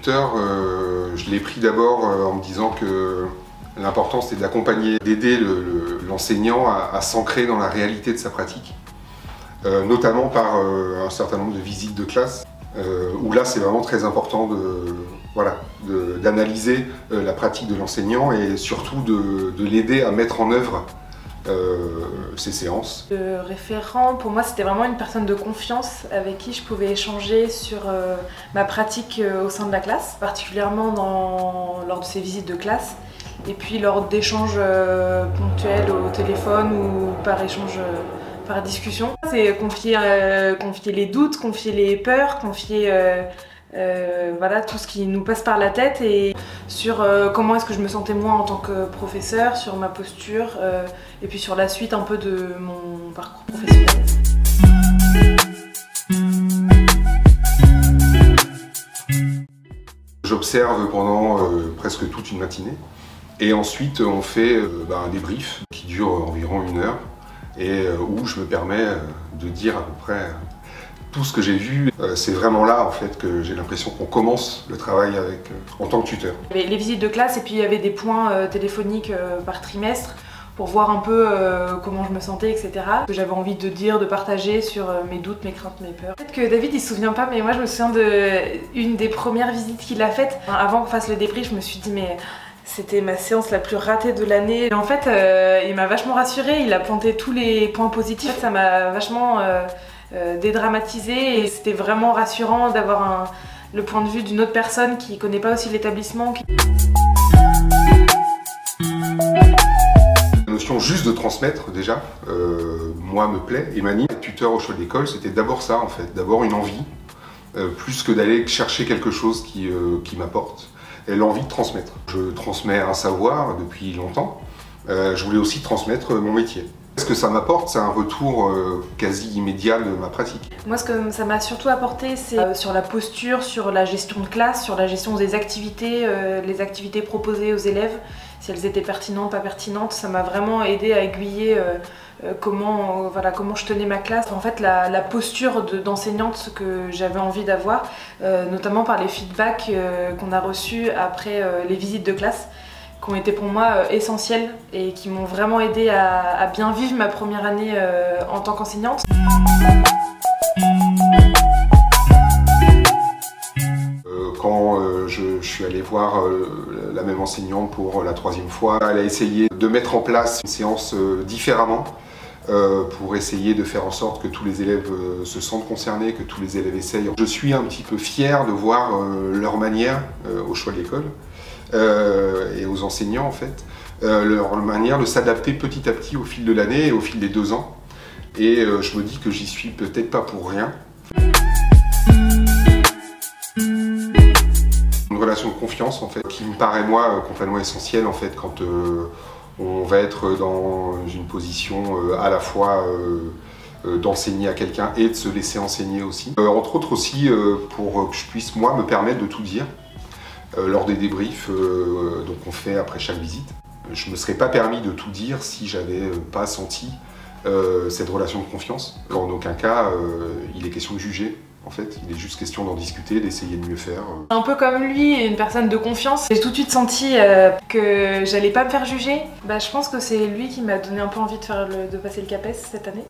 tuteur, je l'ai pris d'abord en me disant que l'important c'était d'accompagner, d'aider l'enseignant à s'ancrer dans la réalité de sa pratique, notamment par un certain nombre de visites de classe, où là c'est vraiment très important d'analyser la pratique de l'enseignant et surtout de l'aider à mettre en œuvre ces séances. Le référent, pour moi, c'était vraiment une personne de confiance avec qui je pouvais échanger sur ma pratique au sein de la classe, particulièrement lors de ces visites de classe, et puis lors d'échanges ponctuels au téléphone ou par échange, par discussion. C'est confier les doutes, confier les peurs, confier voilà, tout ce qui nous passe par la tête et sur comment est-ce que je me sentais moi en tant que professeur, sur ma posture et puis sur la suite un peu de mon parcours professionnel. J'observe pendant presque toute une matinée et ensuite on fait un débrief qui dure environ 1 heure et où je me permets de dire à peu près tout ce que j'ai vu. C'est vraiment là en fait que j'ai l'impression qu'on commence le travail en tant que tuteur. Il y avait les visites de classe et puis il y avait des points téléphoniques par trimestre pour voir un peu comment je me sentais, etc. Que j'avais envie de dire, de partager sur mes doutes, mes craintes, mes peurs. Peut-être que David il se souvient pas, mais moi je me souviens d'une des premières visites qu'il a faites. Avant qu'on fasse le débrief, je me suis dit mais c'était ma séance la plus ratée de l'année. Et en fait il m'a vachement rassurée, il a pointé tous les points positifs. En fait, ça m'a vachement dédramatisé et c'était vraiment rassurant d'avoir le point de vue d'une autre personne qui connaît pas aussi l'établissement. La notion juste de transmettre déjà, moi me plaît et m'anime. Être tuteur au choix de l'école, c'était d'abord ça en fait, d'abord une envie, plus que d'aller chercher quelque chose qui m'apporte, et l'envie de transmettre. Je transmets un savoir depuis longtemps, je voulais aussi transmettre mon métier. Ce que ça m'apporte, c'est un retour quasi immédiat de ma pratique. Moi, ce que ça m'a surtout apporté, c'est sur la posture, sur la gestion de classe, sur la gestion des activités, les activités proposées aux élèves, si elles étaient pertinentes, pas pertinentes. Ça m'a vraiment aidé à aiguiller comment je tenais ma classe. En fait, la posture d'enseignante que j'avais envie d'avoir, notamment par les feedbacks qu'on a reçus après les visites de classe, qui ont été pour moi essentiels et qui m'ont vraiment aidé à bien vivre ma première année en tant qu'enseignante. Quand je suis allé voir la même enseignante pour la 3e fois, elle a essayé de mettre en place une séance différemment pour essayer de faire en sorte que tous les élèves se sentent concernés, que tous les élèves essayent. Je suis un petit peu fier de voir leur manière au choix de l'école. Et aux enseignants en fait, leur manière de s'adapter petit à petit au fil de l'année et au fil des 2 ans. Et je me dis que j'y suis peut-être pas pour rien. Une relation de confiance en fait, qui me paraît moi complètement essentielle en fait quand on va être dans une position à la fois d'enseigner à quelqu'un et de se laisser enseigner aussi. Entre autres aussi pour que je puisse moi me permettre de tout dire. Lors des débriefs qu'on fait après chaque visite. Je ne me serais pas permis de tout dire si j'avais pas senti cette relation de confiance. En aucun cas, il est question de juger. En fait, il est juste question d'en discuter, d'essayer de mieux faire. Un peu comme lui, une personne de confiance. J'ai tout de suite senti que j'allais pas me faire juger. Je pense que c'est lui qui m'a donné un peu envie de passer le CAPES cette année.